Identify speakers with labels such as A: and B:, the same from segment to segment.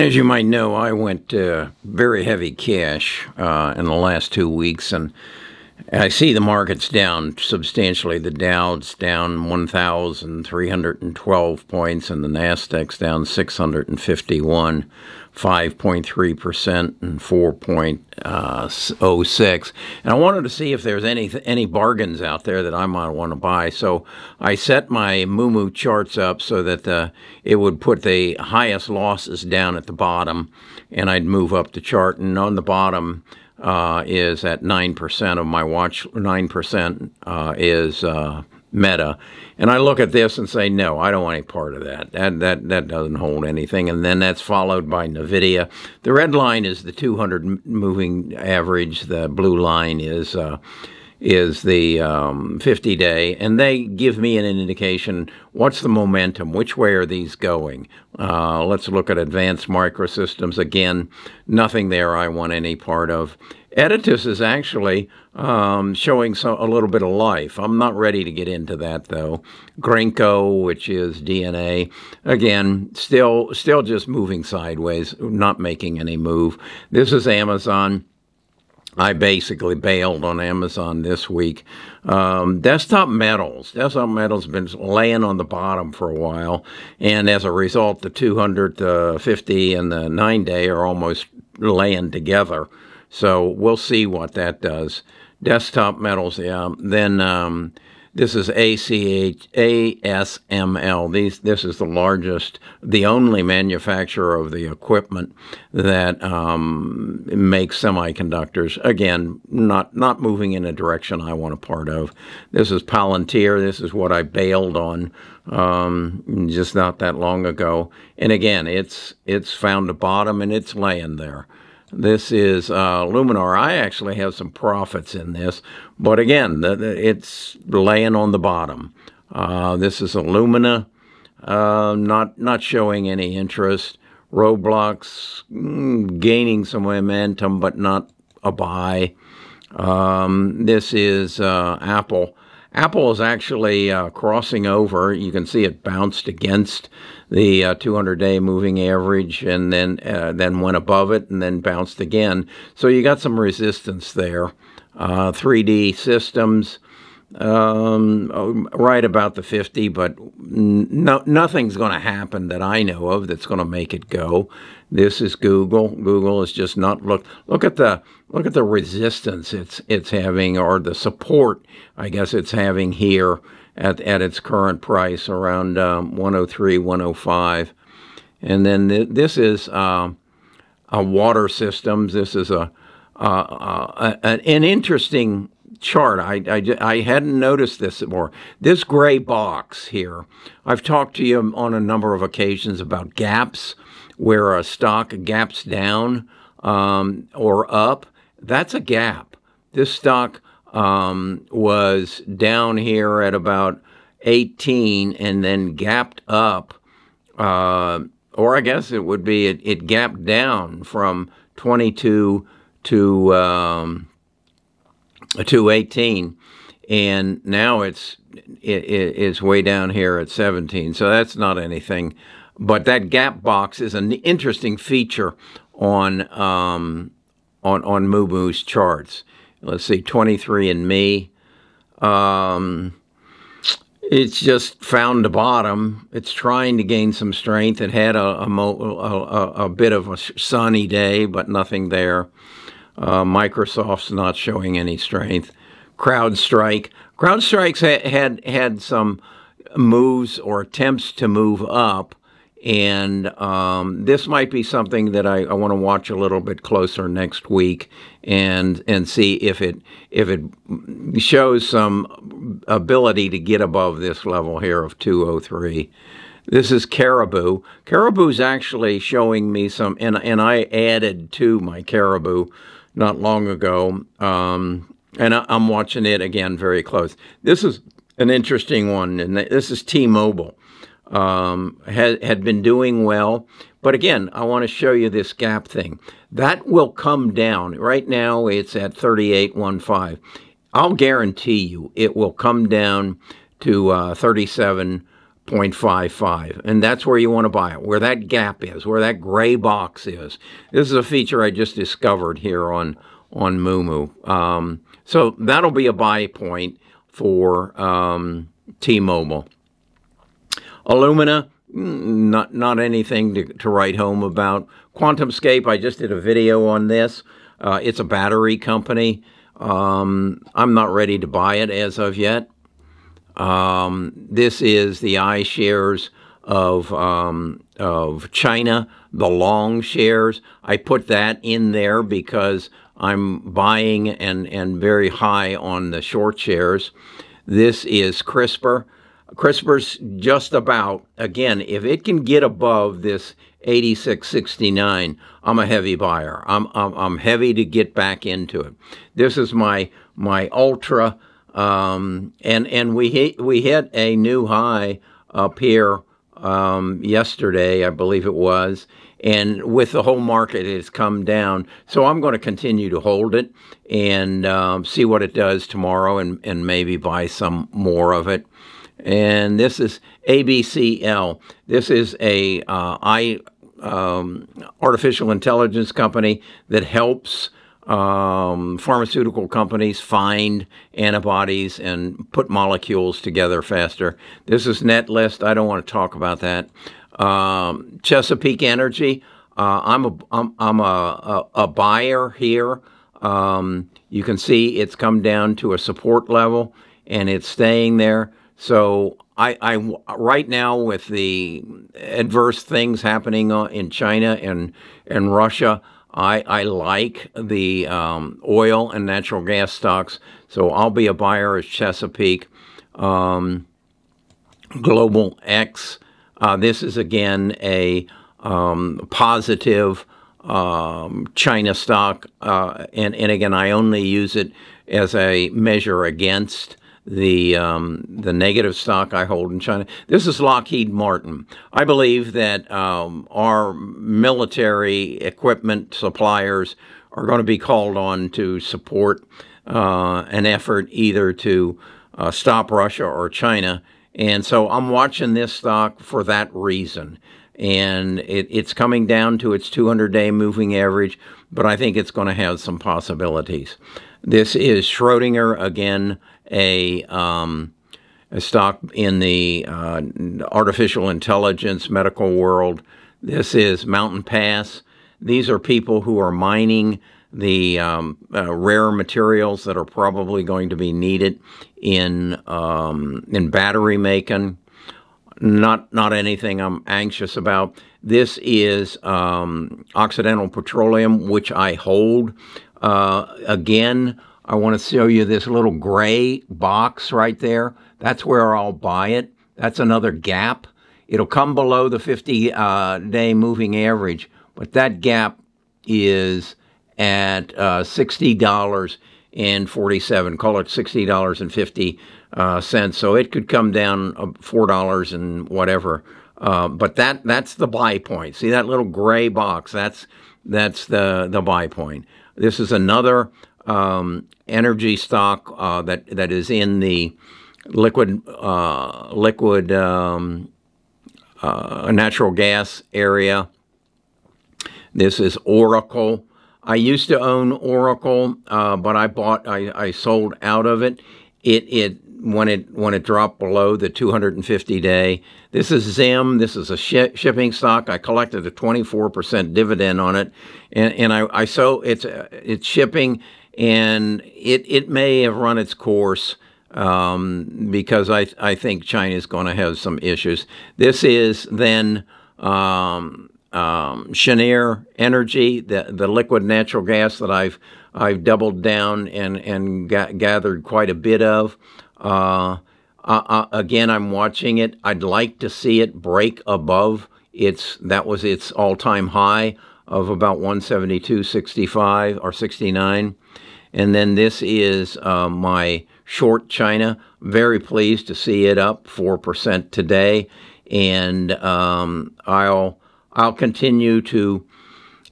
A: As you might know, I went very heavy cash in the last 2 weeks, and I see the market's down substantially. The Dow's down 1,312 points, and the Nasdaq's down 651, 5.3% and 4.06. And I wanted to see if there's any bargains out there that I might want to buy. So I set my Moo charts up so that it would put the highest losses down at the bottom, and I'd move up the chart. And on the bottom is at 9% of my watch. 9% is Meta, and I look at this and say, no, I don't want any part of that. That doesn't hold anything. And then that's followed by Nvidia. The red line is the 200 moving average. The blue line is the 50-day, and they give me an indication what's the momentum, which way are these going. Let's look at Advanced Microsystems. Again, nothing there I want any part of. Editus is actually showing a little bit of life. I'm not ready to get into that, though. Grinko, which is DNA, again, still just moving sideways, not making any move. This is Amazon. I basically bailed on Amazon this week. Desktop Metals been laying on the bottom for a while, and as a result, the 200, 50, and the 9-day are almost laying together. So we'll see what that does. Desktop Metals, yeah. Then this is ASML. This is the largest, the only manufacturer of the equipment that makes semiconductors. Again, not moving in a direction I want a part of. This is Palantir. This is what I bailed on just not that long ago. And again, it's found a bottom and it's laying there. This is Luminar. I actually have some profits in this, but again, it's laying on the bottom. This is Luminar, not showing any interest. Globalx gaining some momentum, but not a buy. This is Apple. Apple is actually crossing over. You can see it bounced against the 200-day moving average, and then went above it, and then bounced again. So you got some resistance there. 3D Systems, right about the 50, but nothing's going to happen that I know of that's going to make it go. This is Google. Google is just not look at the resistance it's having, or the support I guess it's having here at its current price around 103, 105. And then this is a Water Systems. This is an interesting chart. I hadn't noticed this before. This gray box here, I've talked to you on a number of occasions about gaps, where a stock gaps down or up. That's a gap. This stock was down here at about 18 and then gapped up, or I guess it would be it gapped down from 22 to 18, and now it's way down here at 17. So that's not anything. But that gap box is an interesting feature on Moo's charts. Let's see, 23andMe. It's just found the bottom. It's trying to gain some strength. It had a bit of a sunny day, but nothing there. Microsoft's not showing any strength. CrowdStrike's had some moves or attempts to move up. And this might be something that I want to watch a little bit closer next week, and see if it shows some ability to get above this level here of 203. This is Caribou. Caribou's actually showing me some, and I added to my Caribou not long ago, and I'm watching it again very close. This is an interesting one, and this is T-Mobile. Had been doing well, but again, I want to show you this gap thing. That will come down. Right now, it's at 38.15. I'll guarantee you it will come down to 37 0.55, and that's where you want to buy it, where that gap is, where that gray box is. This is a feature I just discovered here on Moomoo. So that'll be a buy point for T-Mobile. Illumina, not anything to write home about. QuantumScape, I just did a video on this. It's a battery company. I'm not ready to buy it as of yet. This is the iShares of China, the long shares. I put that in there because I'm buying and very high on the short shares. This is CRISPR. CRISPR's just about, again, if it can get above this 86.69, I'm a heavy buyer. I'm heavy to get back into it. This is my ultra, and we hit a new high up here yesterday, I believe it was, and with the whole market, it's come down. So I'm going to continue to hold it and see what it does tomorrow, and maybe buy some more of it. And this is ABCL. This is a artificial intelligence company that helps pharmaceutical companies find antibodies and put molecules together faster. This is Netlist. I don't want to talk about that. Chesapeake Energy. I'm a buyer here. You can see it's come down to a support level, and it's staying there. So I right now, with the adverse things happening in China and Russia, I like the oil and natural gas stocks. So I'll be a buyer as Chesapeake. Globalx. This is again a positive China stock, and again, I only use it as a measure against the negative stock I hold in China. This is Lockheed Martin. I believe that our military equipment suppliers are going to be called on to support an effort either to stop Russia or China. And so I'm watching this stock for that reason. And it's coming down to its 200-day moving average, but I think it's going to have some possibilities. This is Schrodinger, again, a stock in the artificial intelligence medical world. This is Mountain Pass. These are people who are mining the rare materials that are probably going to be needed in battery making. Not anything I'm anxious about. This is Occidental Petroleum, which I hold. Again, I want to show you this little gray box right there. That's where I'll buy it. That's another gap. It'll come below the 50-day moving average, but that gap is at $60.47. Call it $60.50. So it could come down $4 and whatever. But that's the buy point. See that little gray box? That's the buy point. This is another energy stock that is in the liquid natural gas area. This is Oracle. I used to own Oracle, but I sold out of it. When it dropped below the 250-day. This is Zim. This is a shipping stock. I collected a 24% dividend on it, and I so it's shipping, and it may have run its course because I think China is going to have some issues. This is then Cheniere Energy, the liquid natural gas that I've doubled down and gathered quite a bit of. Again, I'm watching it. I'd like to see it break above that was its all-time high of about 172.65 or 69. And then this is my short China. Very pleased to see it up 4% today, and I'll continue to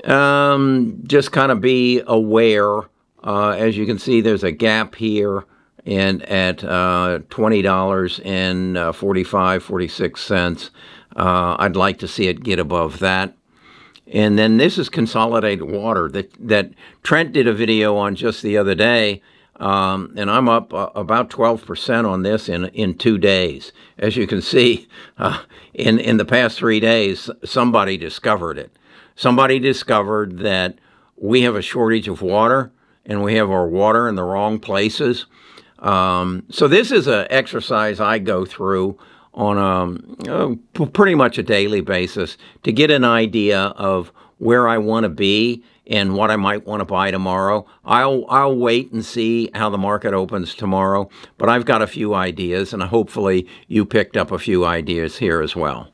A: just kind of be aware. As you can see, there's a gap here, and at $20.45, 46 cents. I'd like to see it get above that. And then this is Consolidated Water that Trent did a video on just the other day, and I'm up about 12% on this in 2 days. As you can see, in the past 3 days, somebody discovered it. Somebody discovered that we have a shortage of water, and we have our water in the wrong places. So this is an exercise I go through on pretty much a daily basis to get an idea of where I want to be and what I might want to buy tomorrow. I'll wait and see how the market opens tomorrow, but I've got a few ideas, and hopefully you picked up a few ideas here as well.